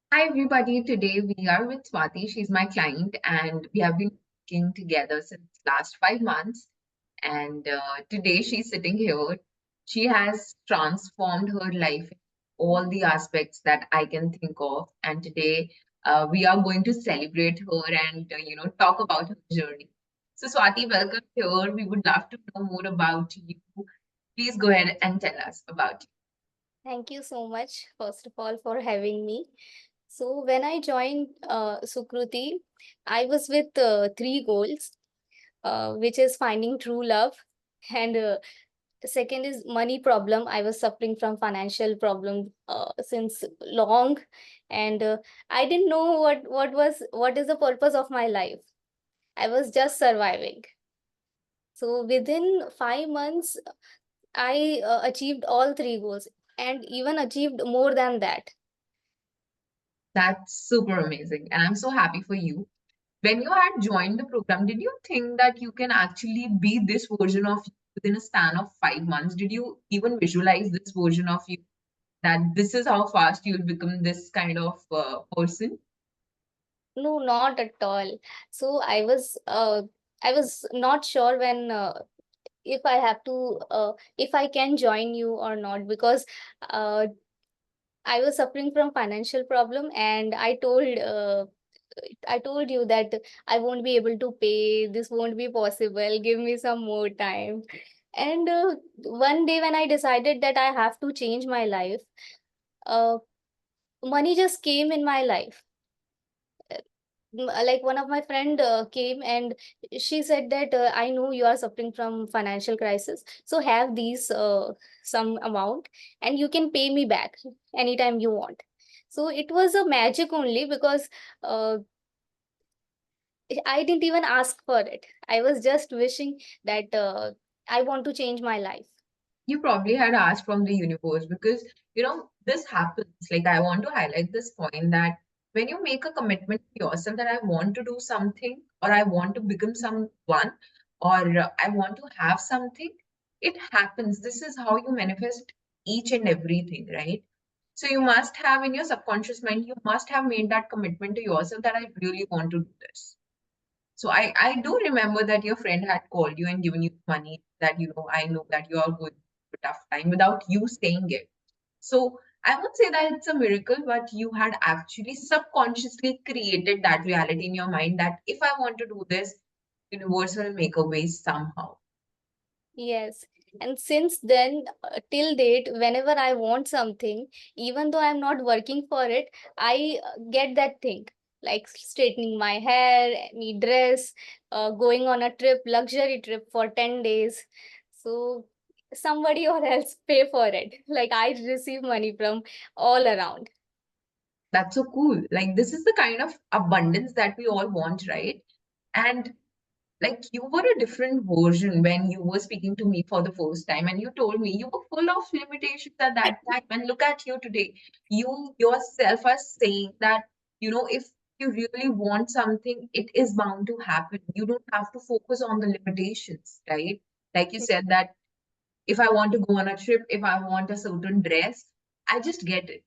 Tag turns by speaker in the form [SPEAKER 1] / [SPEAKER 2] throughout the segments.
[SPEAKER 1] Hi everybody, today we are with Swati. She's my client and we have been working together since last 5 months. And today she's sitting here. She has transformed her life in all the aspects that I can think of. And today we are going to celebrate her and talk about her journey. So Swati, welcome here. We would love to know more about you. Please go ahead and tell us about you.
[SPEAKER 2] Thank you so much, first of all, for having me. So, when I joined Sukruti, I was with three goals, which is finding true love, and second is money problem. I was suffering from financial problem since long, and I didn't know what is the purpose of my life. I was just surviving. So within 5 months, I achieved all three goals and even achieved more than that.
[SPEAKER 1] That's super amazing. And I'm so happy for you. When you had joined the program, did you think that you can actually be this version of you within a span of 5 months? Did you even visualize this version of you that this is how fast you'll become this kind of person?
[SPEAKER 2] No, not at all. So I was not sure when if I have to if I can join you or not, because uh, I was suffering from financial problem, and I told you that I won't be able to pay. This won't be possible. Give me some more time. And one day when I decided that I have to change my life, uh, money just came in my life. Like one of my friend came and she said that I know you are suffering from financial crisis, so have these some amount and you can pay me back anytime you want. So it was a magic only because uh, I didn't even ask for it. I was just wishing that I want to change my life.
[SPEAKER 1] You probably had asked from the universe because, this happens. Like, I want to highlight this point that when you make a commitment to yourself that I want to do something or I want to become someone or I want to have something, it happens. This is how you manifest each and everything, right? So you must have in your subconscious mind, you must have made that commitment to yourself that I really want to do this. So I do remember that your friend had called you and given you money that, I know that you are going through a tough time without you saying it. So I would say that it's a miracle, but you had actually subconsciously created that reality in your mind that if I want to do this, universe will make a way somehow.
[SPEAKER 2] Yes. And since then, till date, whenever I want something, even though I'm not working for it, I get that thing. Like straightening my hair, any dress, going on a trip, luxury trip for 10 days. So somebody or else pay for it. Like I receive money from all around.
[SPEAKER 1] That's so cool. Like this is the kind of abundance that we all want, right? And like you were a different version when you were speaking to me for the first time and you told me you were full of limitations at that time, and look at you today. You yourself are saying that if you really want something, it is bound to happen. You don't have to focus on the limitations, right? Like you said that if I want to go on a trip, if I want a certain dress, I just get it,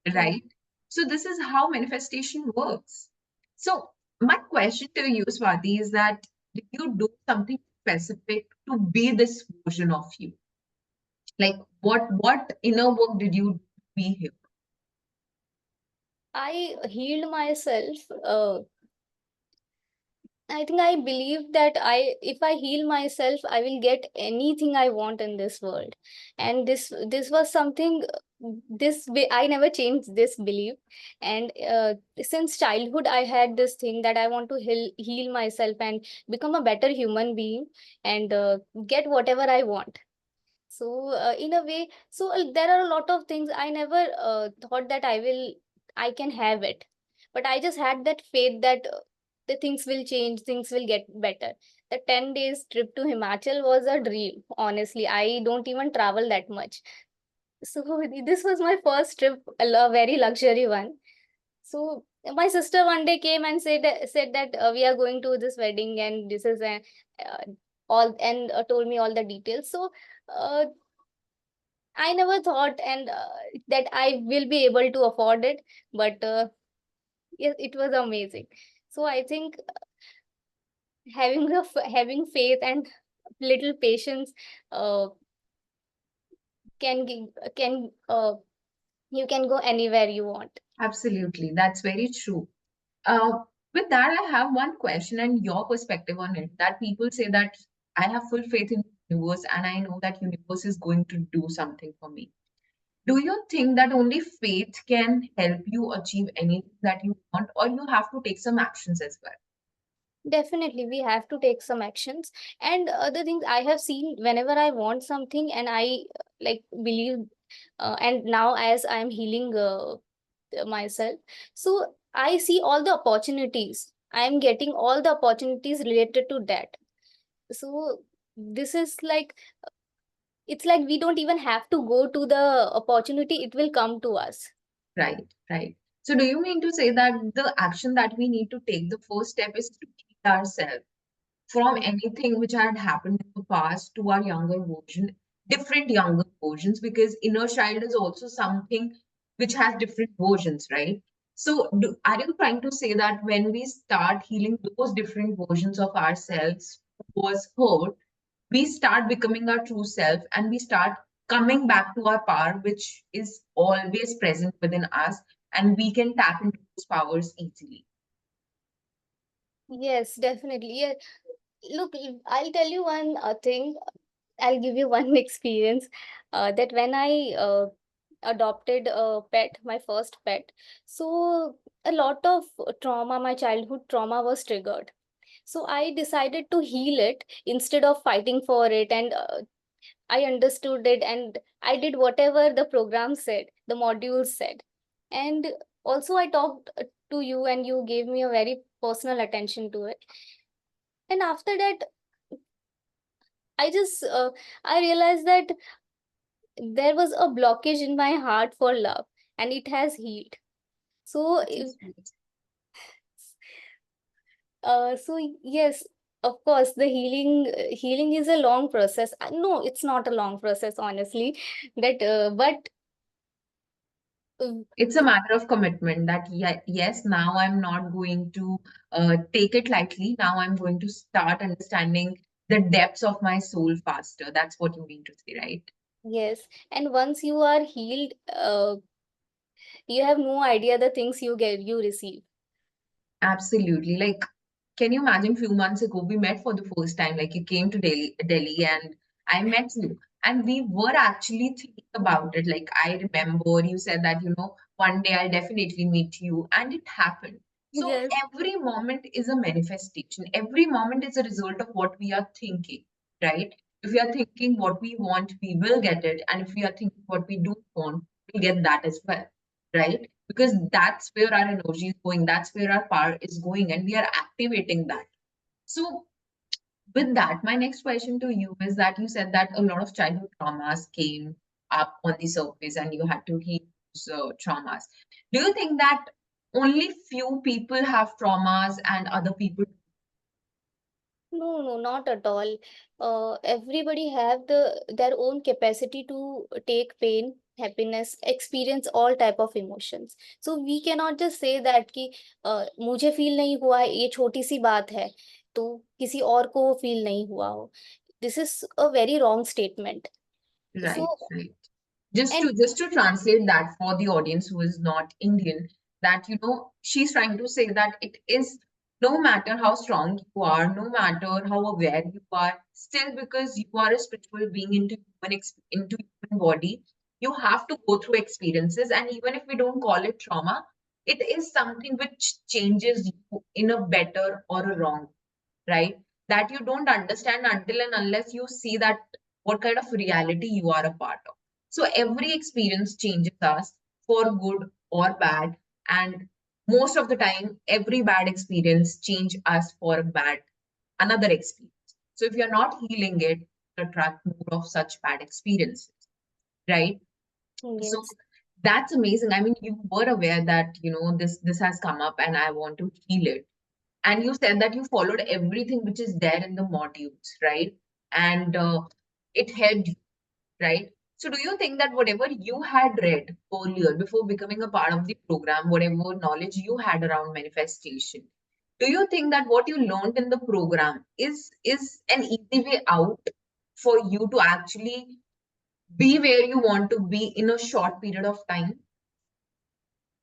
[SPEAKER 2] Yeah.
[SPEAKER 1] right? So this is how manifestation works. So my question to you, Swati, is that did you do something specific to be this version of you? Like what inner work did you be here?
[SPEAKER 2] I healed myself. I think I believe that if I heal myself, I will get anything I want in this world. And this was something, I never changed this belief. And since childhood, I had this thing that I want to heal myself and become a better human being and get whatever I want. So in a way, so there are a lot of things I never thought that I can have it, but I just had that faith that the things will change, things will get better. The 10 days trip to Himachal was a dream. Honestly, I don't even travel that much. So this was my first trip, a very luxury one. So my sister one day came and said that we are going to this wedding and this is a uh, all, and told me all the details. So uh, I never thought and that I will be able to afford it, but Yes, it was amazing. So I think having faith and little patience uh, can you can go anywhere you want.
[SPEAKER 1] Absolutely, that's very true. Uh, with that, I have one question and your perspective on it. That people say that I have full faith in the universe and I know that universe is going to do something for me. Do you think that only faith can help you achieve anything that you want, or you have to take some actions as well?
[SPEAKER 2] Definitely, we have to take some actions. And other things I have seen, whenever I want something and I like believe, and now as I'm healing myself, so I see all the opportunities. I am getting all the opportunities related to that. So this is like, it's like we don't even have to go to the opportunity; it will come to us.
[SPEAKER 1] Right, right. So, do you mean to say that the action that we need to take, the first step is to heal ourselves from anything which had happened in the past to our younger version, different younger versions, because inner child is also something which has different versions, right? So, are you trying to say that when we start healing those different versions of ourselves who was hurt, we start becoming our true self and we start coming back to our power, which is always present within us, and we can tap into those powers easily?
[SPEAKER 2] Yes, definitely. Yeah. Look, I'll tell you one thing. I'll give you one experience that when I adopted a pet, my first pet, so a lot of trauma, my childhood trauma was triggered. So I decided to heal it instead of fighting for it. And I understood it and I did whatever the program said, the modules said. And also, I talked to you and you gave me a very personal attention to it. And after that, I just I realized that there was a blockage in my heart for love, and it has healed. So
[SPEAKER 1] So sweet.
[SPEAKER 2] so yes, of course, the healing is a long process. No, it's not a long process, honestly. That but uh,
[SPEAKER 1] It's a matter of commitment that, yes, now I'm not going to take it lightly. Now I'm going to start understanding the depths of my soul faster. That's what you mean to say, right?
[SPEAKER 2] yes, and once you are healed, you have no idea the things you receive.
[SPEAKER 1] Absolutely. Like, can you imagine few months ago we met for the first time? Like you came to Delhi, and I met you, and we were actually thinking about it. Like I remember you said that one day I'll definitely meet you, and it happened. So
[SPEAKER 2] Yes.
[SPEAKER 1] every moment is a manifestation. Every moment is a result of what we are thinking, right? If we are thinking what we want, we will get it, and if we are thinking what we don't want, we'll get that as well, right? Because that's where our energy is going, that's where our power is going, and we are activating that. So, with that, my next question to you is that you said that a lot of childhood traumas came up on the surface and you had to heal those traumas. Do you think that only few people have traumas and other people?
[SPEAKER 2] No, no, not at all. Everybody have their own capacity to take pain, happiness, experience all type of emotions. So we cannot just say that कि मुझे feel नहीं हुआ है, ये छोटी सी बात है, तो किसी और को feel नहीं हुआ हो. This is a very wrong statement. So
[SPEAKER 1] Right, right. just
[SPEAKER 2] and
[SPEAKER 1] to just to translate that for the audience who is not Indian, that she's trying to say that it is, no matter how strong you are, no matter how aware you are, still because you are a spiritual being into into human body, you have to go through experiences, and even if we don't call it trauma, it is something which changes you in a better or a wrong, right? That you don't understand until and unless you see that what kind of reality you are a part of. So every experience changes us for good or bad, and most of the time, every bad experience change us for a bad another experience. So if you're not healing it, you attract more of such bad experiences, right? So
[SPEAKER 2] yes,
[SPEAKER 1] that's amazing. I mean, you were aware that this has come up, and I want to heal it, and you said that you followed everything which is there in the modules, right? And it helped you, right? So, do you think that whatever you had read earlier before becoming a part of the program, whatever knowledge you had around manifestation, do you think that what you learned in the program is an easy way out for you to actually be where you want to be in a short period of time?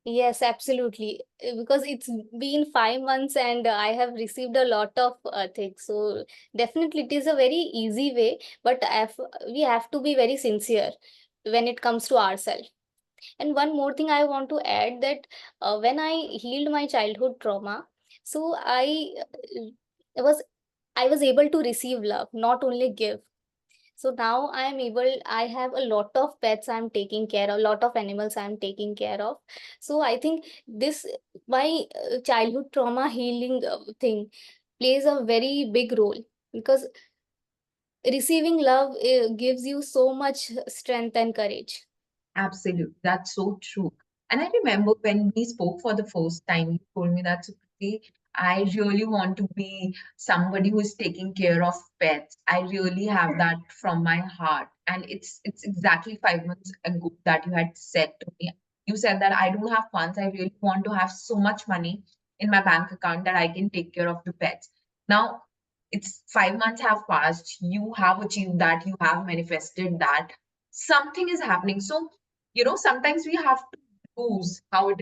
[SPEAKER 2] Yes, absolutely. Because it's been 5 months and I have received a lot of things. So definitely it is a very easy way, but we have to be very sincere when it comes to ourselves. And one more thing I want to add, that when I healed my childhood trauma, so was I was able to receive love, not only give. So now I have a lot of pets I'm taking care of, a lot of animals I'm taking care of. So I think this, my childhood trauma healing thing plays a very big role, because receiving love gives you so much strength and courage.
[SPEAKER 1] Absolutely. That's so true. And I remember when we spoke for the first time, you told me that, Sukriti, I really want to be somebody who is taking care of pets. I really have that from my heart. And it's exactly 5 months ago that you had said to me. You said that I don't have funds. I really want to have so much money in my bank account that I can take care of the pets. Now it's 5 months have passed. You have achieved that, you have manifested that. Something is happening. So sometimes we have to lose how it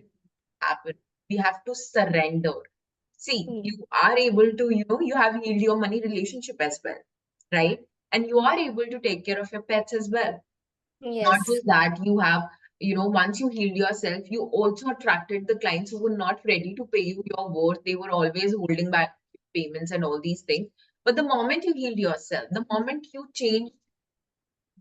[SPEAKER 1] happened. We have to surrender. See,
[SPEAKER 2] Mm.
[SPEAKER 1] you are able to, you have healed your money relationship as well, right? And you are able to take care of your pets as well. Not
[SPEAKER 2] Yes.
[SPEAKER 1] just that, you have, once you healed yourself, you also attracted the clients who were not ready to pay you your worth. They were always holding back payments and all these things. But the moment you healed yourself, the moment you changed,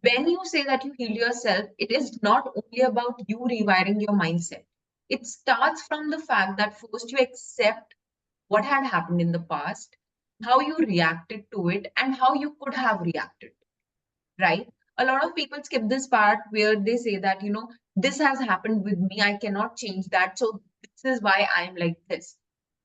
[SPEAKER 1] when you say that you heal yourself, it is not only about you rewiring your mindset. It starts from the fact that first you accept what had happened in the past, how you reacted to it, and how you could have reacted, right? A lot of people skip this part where they say that, this has happened with me, I cannot change that. So this is why I'm like this.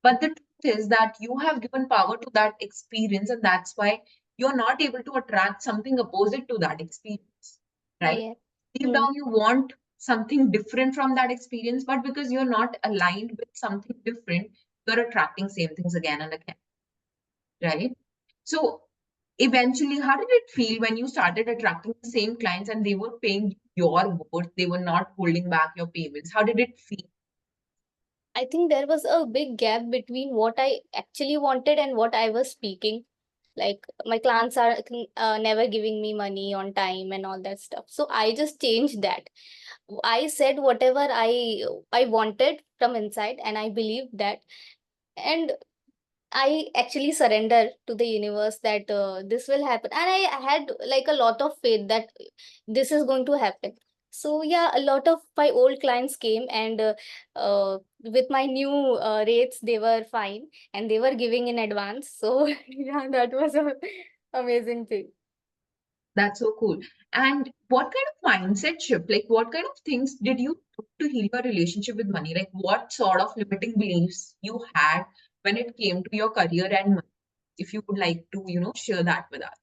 [SPEAKER 1] But the truth is that you have given power to that experience, and that's why you're not able to attract something opposite to that experience, right?
[SPEAKER 2] Yeah.
[SPEAKER 1] Deep
[SPEAKER 2] Mm.
[SPEAKER 1] down, you want something different from that experience, but because you're not aligned with something different, you're attracting same things again and again, right? So eventually, how did it feel when you started attracting the same clients and they were paying your worth? They were not holding back your payments. How did it feel?
[SPEAKER 2] I think there was a big gap between what I actually wanted and what I was speaking. Like my clients are never giving me money on time and all that stuff. So I just changed that. I said whatever I wanted from inside, and I believed that. And I actually surrender to the universe that this will happen, and I had like a lot of faith that this is going to happen. So yeah, a lot of my old clients came, and with my new rates, they were fine and they were giving in advance. So yeah, that was a amazing thing.
[SPEAKER 1] That's so cool. And what kind of mindset shift, like what kind of things did you do to heal your relationship with money? Like what sort of limiting beliefs you had when it came to your career and money? If you would like to, share that with us.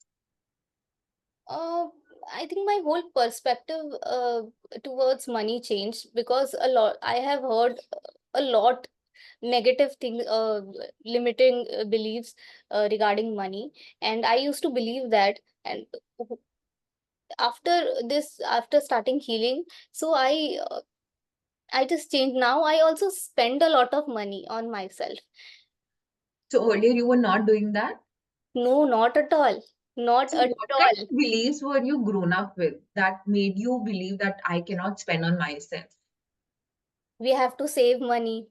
[SPEAKER 2] Uh, I think my whole perspective towards money changed, because a lot I have heard a lot negative thing, limiting beliefs regarding money, and I used to believe that. And after starting healing, so I just changed. Now I also spend a lot of money on myself.
[SPEAKER 1] So earlier you were not doing that.
[SPEAKER 2] No, not at all, not
[SPEAKER 1] So
[SPEAKER 2] at
[SPEAKER 1] what kind
[SPEAKER 2] all.
[SPEAKER 1] of beliefs were you grown up with that made you believe that I cannot spend on myself?
[SPEAKER 2] We have to save money.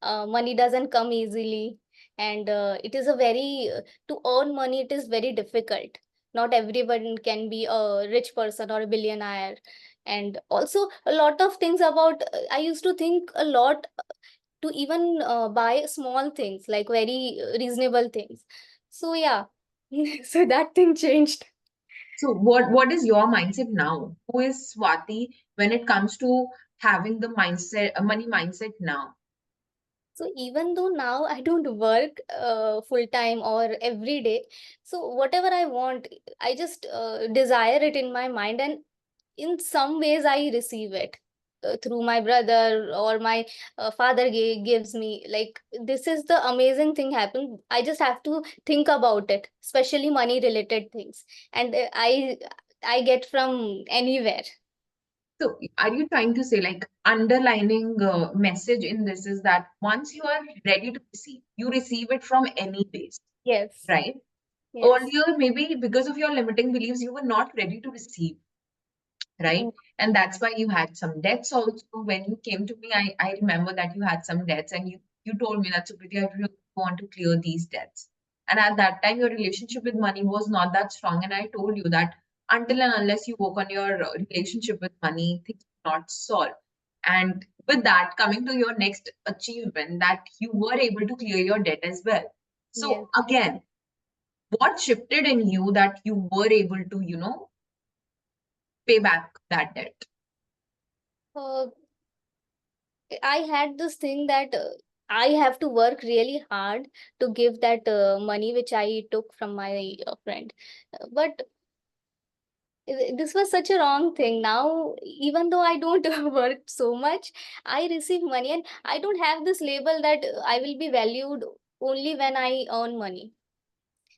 [SPEAKER 2] Money doesn't come easily, and it is a very to earn money, it is very difficult. Not everyone can be a rich person or a billionaire. And also a lot of things about, I used to think a lot to even buy small things, like very reasonable things. So yeah. So that thing changed.
[SPEAKER 1] So what is your mindset now? Who is Swati when it comes to having the mindset, money mindset now?
[SPEAKER 2] So even though now I don't work full time or every day, so whatever I want, I just desire it in my mind, and in some ways I receive it through my brother, or my father gives me. Like, this is the amazing thing happen. I just have to think about it, especially money related things, and I get from anywhere.
[SPEAKER 1] So, are you trying to say, like, underlining message in this is that once you are ready to receive, you receive it from any base,
[SPEAKER 2] Yes,
[SPEAKER 1] right?
[SPEAKER 2] yes.
[SPEAKER 1] Earlier, maybe because of your limiting beliefs, you were not ready to receive, right?
[SPEAKER 2] Mm,
[SPEAKER 1] And that's why you had some debts also. When you came to me, I remember that you had some debts, and you told me that, Supriti, I really want to clear these debts. And at that time, your relationship with money was not that strong. And I told you that until and unless you work on your relationship with money, things will not solve. And with that, coming to your next achievement, that you were able to clear your debt as well.
[SPEAKER 2] yes.
[SPEAKER 1] So again, what shifted in you that you were able to, pay back that debt?
[SPEAKER 2] uh, I had this thing that I have to work really hard to give that money which I took from my friend. But this was such a wrong thing. Now, even though I don't work so much, I receive money, and I don't have this label that I will be valued only when I earn money.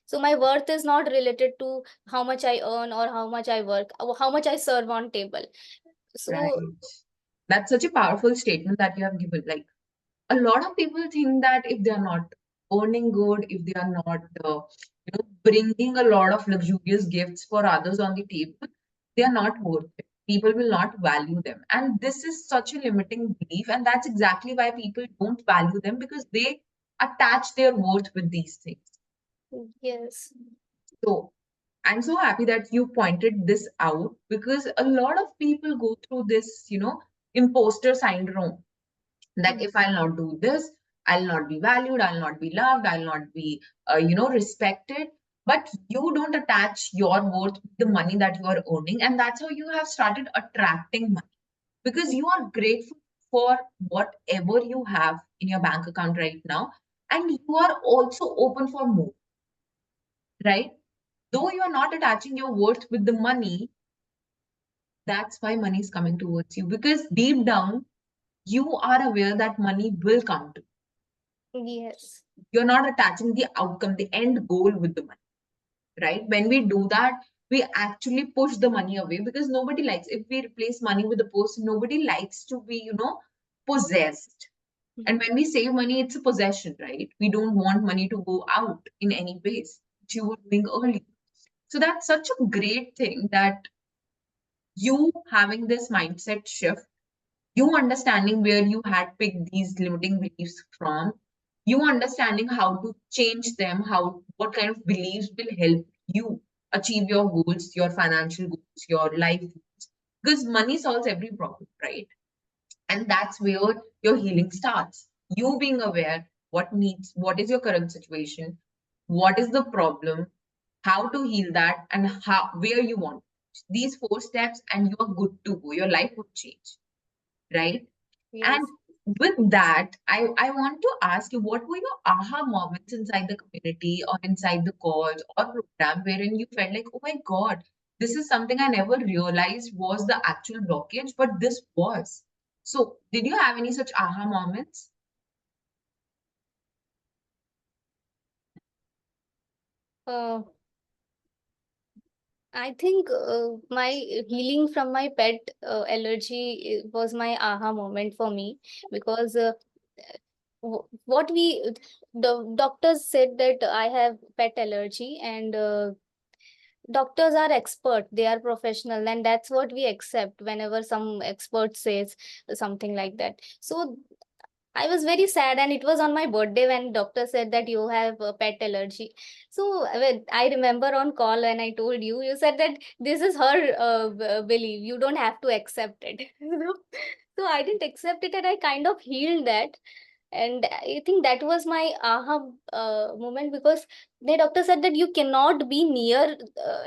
[SPEAKER 2] So my worth is not related to how much I earn or how much I work or how much I serve on table. So
[SPEAKER 1] Right. That's such a powerful statement that you have given. Like, a lot of people think that if they are not earning good, if they are not, bringing a lot of luxurious gifts for others on the table, they are not worth it. People will not value them. And this is such a limiting belief. And that's exactly why people don't value them, because they attach their worth with these things.
[SPEAKER 2] yes.
[SPEAKER 1] So I'm so happy that you pointed this out, because a lot of people go through this, imposter syndrome, that if I'll not do this, I'll not be valued, I'll not be loved, I'll not be, respected. But you don't attach your worth to the money that you are earning. And that's how you have started attracting money, because you are grateful for whatever you have in your bank account right now. And you are also open for more, right? Though you are not attaching your worth with the money, that's why money is coming towards you, because deep down, you are aware that money will come to
[SPEAKER 2] Mm, yes.
[SPEAKER 1] you. You're not attaching the outcome, the end goal with the money, right? When we do that, we actually push the money away, because nobody likes, if we replace money with a person, nobody likes to be, possessed. And when we save money, it's a possession, right? We don't want money to go out in any ways, which you were doing earlier. So that's such a great thing, that you having this mindset shift, you understanding where you had picked these limiting beliefs from, you understanding how to change them, how what kind of beliefs will help you achieve your goals, your financial goals, your life goals. Because money solves every problem, right? And that's where your healing starts. You being aware what is your current situation, what is the problem, how to heal that, and how where you want. These four steps, and you are good to go. Your life would change, right? And
[SPEAKER 2] Yes.
[SPEAKER 1] with that, I want to ask you, what were your aha moments inside the community or inside the cause or program wherein you felt like, oh my God, this is something I never realized was the actual blockage, but this was. So, did you have any such aha moments?
[SPEAKER 2] Uh, I think my healing from my pet allergy was my aha moment for me, because what we the doctors said that I have pet allergy, and doctors are expert, they are professional, and that's what we accept whenever some expert says something like that. So I was very sad, and it was on my birthday when doctor said that you have a pet allergy. So when I remember on call when I told you, you said that this is her belief. You don't have to accept it. So I didn't accept it, and I kind of healed that. And I think that was my aha moment, because the doctor said that you cannot be near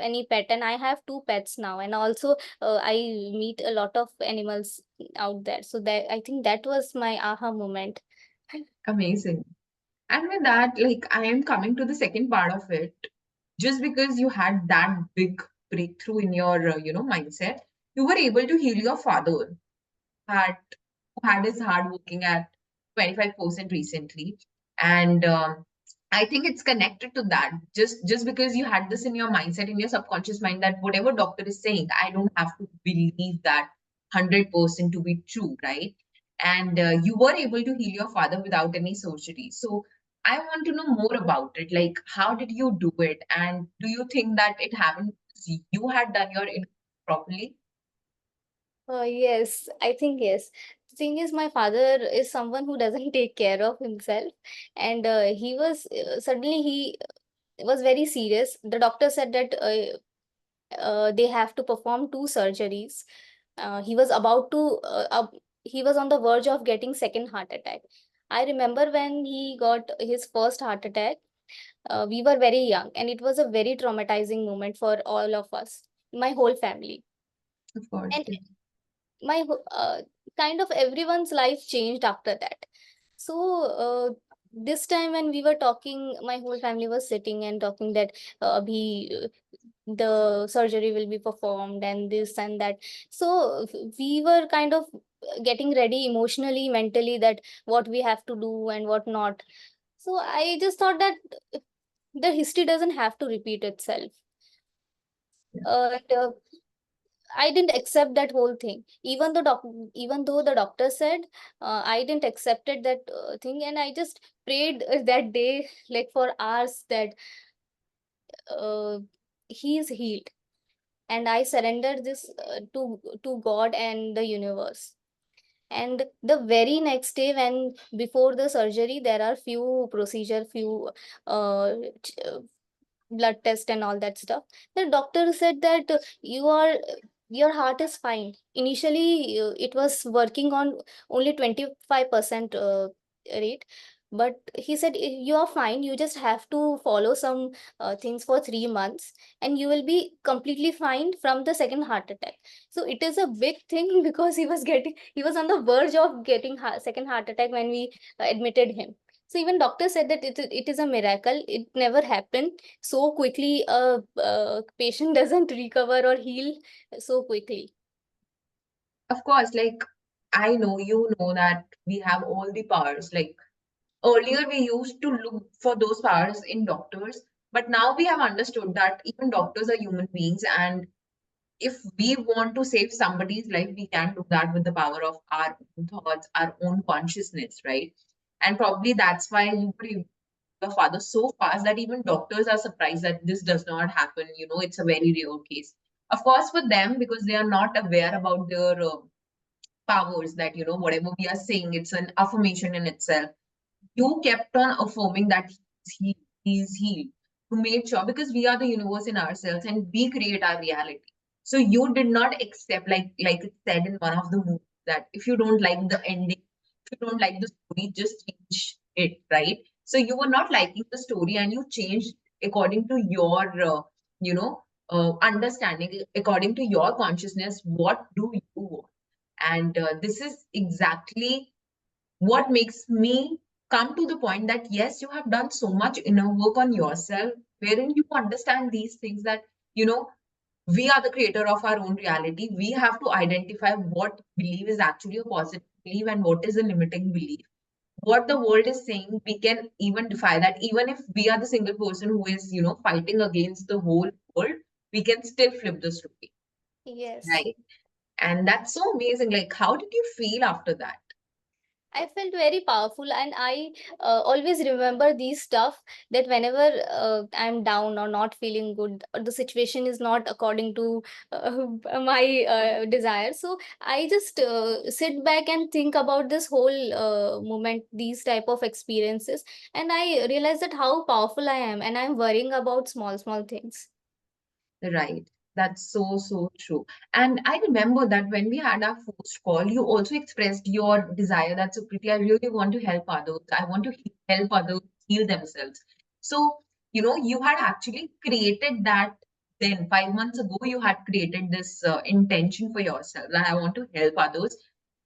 [SPEAKER 2] any pet, and I have two pets now, and also I meet a lot of animals out there. So that, I think that was my aha moment.
[SPEAKER 1] Amazing. And with that, like, I am coming to the second part of it. Just because you had that big breakthrough in your, mindset, You were able to heal your father, had who had his heart working at 25% recently. And I think it's connected to that. Just because you had this in your mindset, in your subconscious mind, that whatever doctor is saying, I don't have to believe that 100% to be true, right? And you were able to heal your father without any surgery. So I want to know more about it. Like, how did you do it? And do you think that it happened because you had done your properly?
[SPEAKER 2] Yes, I think yes. The thing is, my father is someone who doesn't take care of himself, and he was suddenly he was very serious. The doctor said that they have to perform two surgeries. He was about to he was on the verge of getting second heart attack. I remember when he got his first heart attack, we were very young, and it was a very traumatizing moment for all of us, my whole family.
[SPEAKER 1] Of course.
[SPEAKER 2] And kind of everyone's life changed after that. So this time when we were talking, my whole family was sitting and talking that the surgery will be performed and this and that. So we were kind of getting ready emotionally, mentally, that what we have to do and what not. So I just thought that the history doesn't have to repeat itself. And I didn't accept that whole thing. Even though the doctor said, I didn't accepted that thing, and I just prayed that day like for hours that uh, he is healed, and I surrendered this to God and the universe. And the very next day, when before the surgery, there are few procedure, few uh, blood test and all that stuff. The doctor said that your heart is fine. Initially it was working on only 25% rate, but he said, You are fine, you just have to follow some things for 3 months and you will be completely fine from the second heart attack." So it is a big thing because he was on the verge of getting second heart attack when we admitted him. So even doctor said that it is a miracle. It never happened so quickly. A patient doesn't recover or heal so quickly.
[SPEAKER 1] Of course, like I know you know that we have all the powers. Like earlier, we used to look for those powers in doctors, but now we have understood that even doctors are human beings, and if we want to save somebody's life, we can do that with the power of our own thoughts, our own consciousness, right? And probably that's why you were able to your father so fast that even doctors are surprised that this does not happen. You know, it's a very rare case. Of course, for them, because they are not aware about their powers, that whatever we are saying, it's an affirmation in itself. You kept on affirming that he's healed. You made sure, because we are the universe in ourselves and we create our reality. So you did not accept, like it said in one of the movies, that if you don't like the ending, if you don't like the story, just change it, right? So you were not liking the story and you changed according to your understanding, according to your consciousness, what do you want. And this is exactly what makes me come to the point that yes, you have done so much inner work on yourself, wherein you understand these things, that you know we are the creator of our own reality. We have to identify what belief is actually a positive belief and what is a limiting belief. What the world is saying, we can even defy that. Even if we are the single person who is fighting against the whole world, we can still flip the story,
[SPEAKER 2] Yes.
[SPEAKER 1] right? And that's so amazing. Like, how did you feel after that?
[SPEAKER 2] I felt very powerful, and I always remember these stuff, that whenever I'm down or not feeling good, or the situation is not according to my desire. So I just sit back and think about this whole moment, these type of experiences, and I realize that how powerful I am, and I'm worrying about small, small things.
[SPEAKER 1] Right. That's so, so true. And I remember that when we had our first call, you also expressed your desire that Sukriti, I really want to help others. I want to help others heal themselves. So, you had actually created that then 5 months ago, you had created this intention for yourself that I want to help others.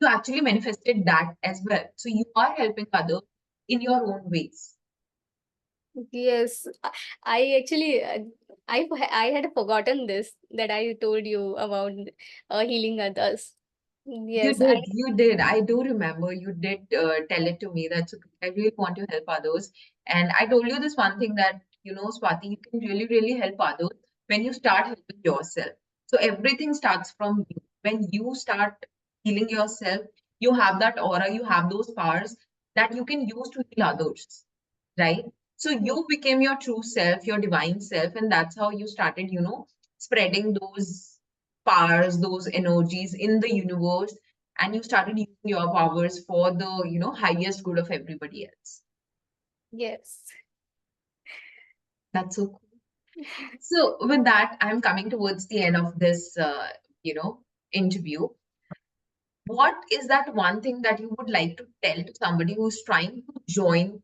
[SPEAKER 1] You actually manifested that as well. So you are helping others in your own ways.
[SPEAKER 2] Yes, I actually, I had forgotten this, that I told you about healing others. Yes, I
[SPEAKER 1] You did. I do remember you did tell it to me that I really want to help others. And I told you this one thing that, Swati, you can really, really help others when you start helping yourself. So everything starts from you. When you start healing yourself, you have that aura, you have those powers that you can use to heal others, right? So
[SPEAKER 2] Ye-
[SPEAKER 1] you became your true self, your divine self, and that's how you started, spreading those powers, those energies in the universe, and you started using your powers for the, highest good of everybody else.
[SPEAKER 2] yes.
[SPEAKER 1] That's so cool. So with that, I'm coming towards the end of this, interview. What is that one thing that you would like to tell to somebody who's trying to join,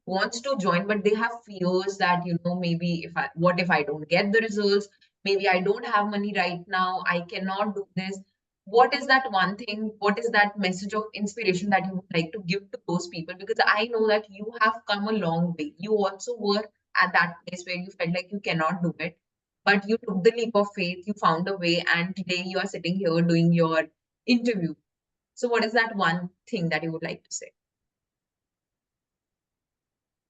[SPEAKER 1] wants to join, but they have fears that, maybe what if I don't get the results? Maybe I don't have money right now. I cannot do this. What is that one thing? What is that message of inspiration that you would like to give to those people? Because I know that you have come a long way. You also were at that place where you felt like you cannot do it, but you took the leap of faith, you found a way, and today you are sitting here doing your interview. So, what is that one thing that you would like to say?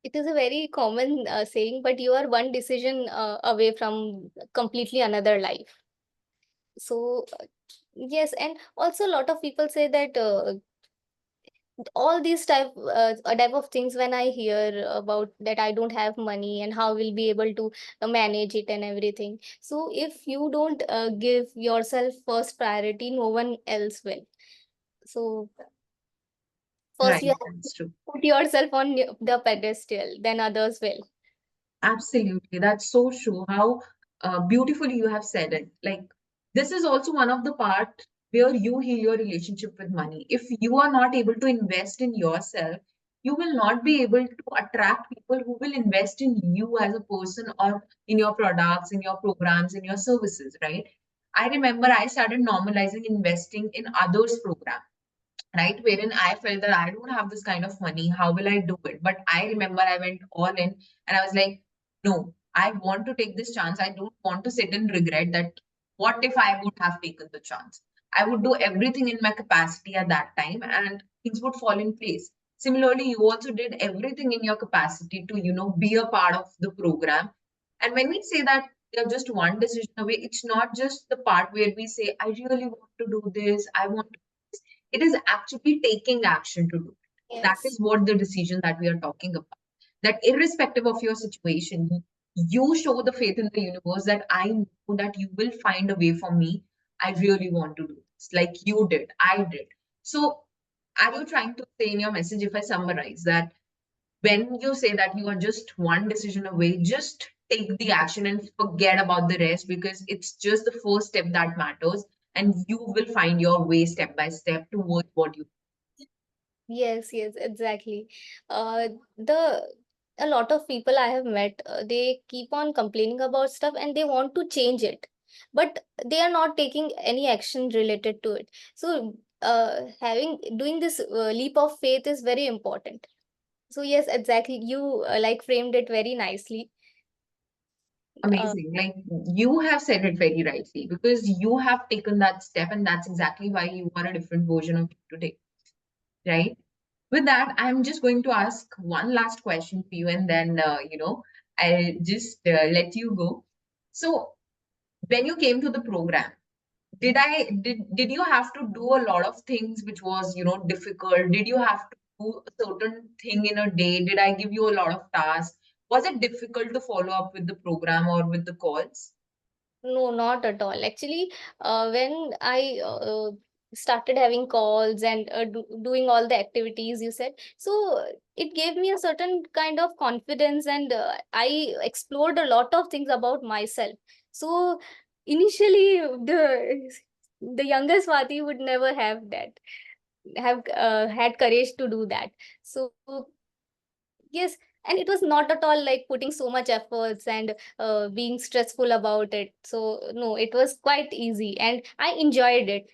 [SPEAKER 2] It is a very common saying, but you are one decision away from completely another life. So, yes, and also a lot of people say that all these type of things, when I hear about that I don't have money and how we'll be able to manage it and everything. So if you don't give yourself first priority, no one else will. So first
[SPEAKER 1] Right,
[SPEAKER 2] you have to
[SPEAKER 1] that's true.
[SPEAKER 2] put yourself on the pedestal, then others will.
[SPEAKER 1] Absolutely. That's so true. How beautifully you have said it. Like, this is also one of the part where you heal your relationship with money. If you are not able to invest in yourself, you will not be able to attract people who will invest in you as a person or in your products, in your programs, in your services, right? I remember I started normalizing investing in others' programs, right? Wherein I felt that I don't have this kind of money. How will I do it? But I remember I went all in and I was like, no, I want to take this chance. I don't want to sit and regret that. What if I would have taken the chance? I would do everything in my capacity at that time and things would fall in place. Similarly, you also did everything in your capacity to, be a part of the program. And when we say that you're just one decision away, it's not just the part where we say, I really want to do this, I want to, it is actually taking action to do it. That
[SPEAKER 2] Yes.
[SPEAKER 1] is what the decision that we are talking about. That irrespective of your situation, you show the faith in the universe that I know that you will find a way for me. I really want to do this, like you did, I did. So, are you trying to say in your message, if I summarize that when you say that you are just one decision away, just take the action and forget about the rest because it's just the first step that matters, and you will find your way step by step towards what you.
[SPEAKER 2] Yes, yes, exactly. The A lot of people I have met, they keep on complaining about stuff and they want to change it, but they are not taking any action related to it. So, having doing this leap of faith is very important. So yes, exactly. You like framed it very nicely. Uh,
[SPEAKER 1] Amazing. Like you have said it very rightly because you have taken that step, and that's exactly why you are a different version of you today, right? With that, I'm just going to ask one last question for you, and then, I'll just let you go. So, when you came to the program, did you have to do a lot of things which was, difficult? Did you have to do a certain thing in a day? Did I give you a lot of tasks? Was it difficult to follow up with the program or with the calls?
[SPEAKER 2] No, not at all. Actually, when I started having calls and doing all the activities you said, so it gave me a certain kind of confidence, and I explored a lot of things about myself. So initially, the younger Swati would never have that, have had courage to do that. So yes, and it was not at all like putting so much efforts and being stressful about it. So no, it was quite easy and I enjoyed it.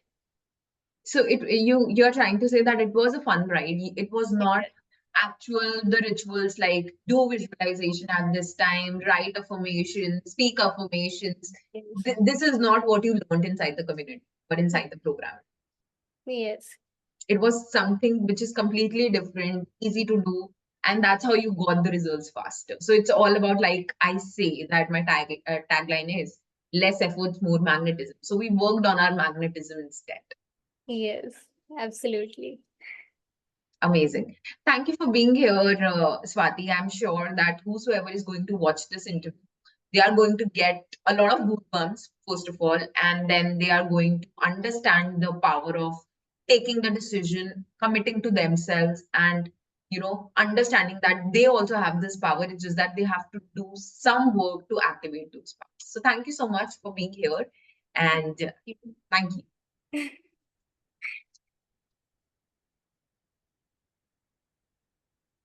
[SPEAKER 1] So you're trying to say that it was a fun ride. It was not
[SPEAKER 2] Exactly.
[SPEAKER 1] actual the rituals like do visualization at this time, write affirmations, speak affirmations.
[SPEAKER 2] Yes.
[SPEAKER 1] This is not what you learned inside the community or inside the program.
[SPEAKER 2] Yes.
[SPEAKER 1] It was something which is completely different, easy to do, and that's how you got the results faster. So it's all about, like I say, that my tagline is less efforts, more magnetism. So we worked on our magnetism instead.
[SPEAKER 2] Yes. Absolutely.
[SPEAKER 1] Amazing. Thank you for being here, Swati. I'm sure that whosoever is going to watch this interview, they are going to get a lot of goosebumps, first of all, and then they are going to understand the power of taking the decision, committing to themselves, and understanding that they also have this power. It's just that they have to do some work to activate those powers. So thank you so much for being here, and thank you.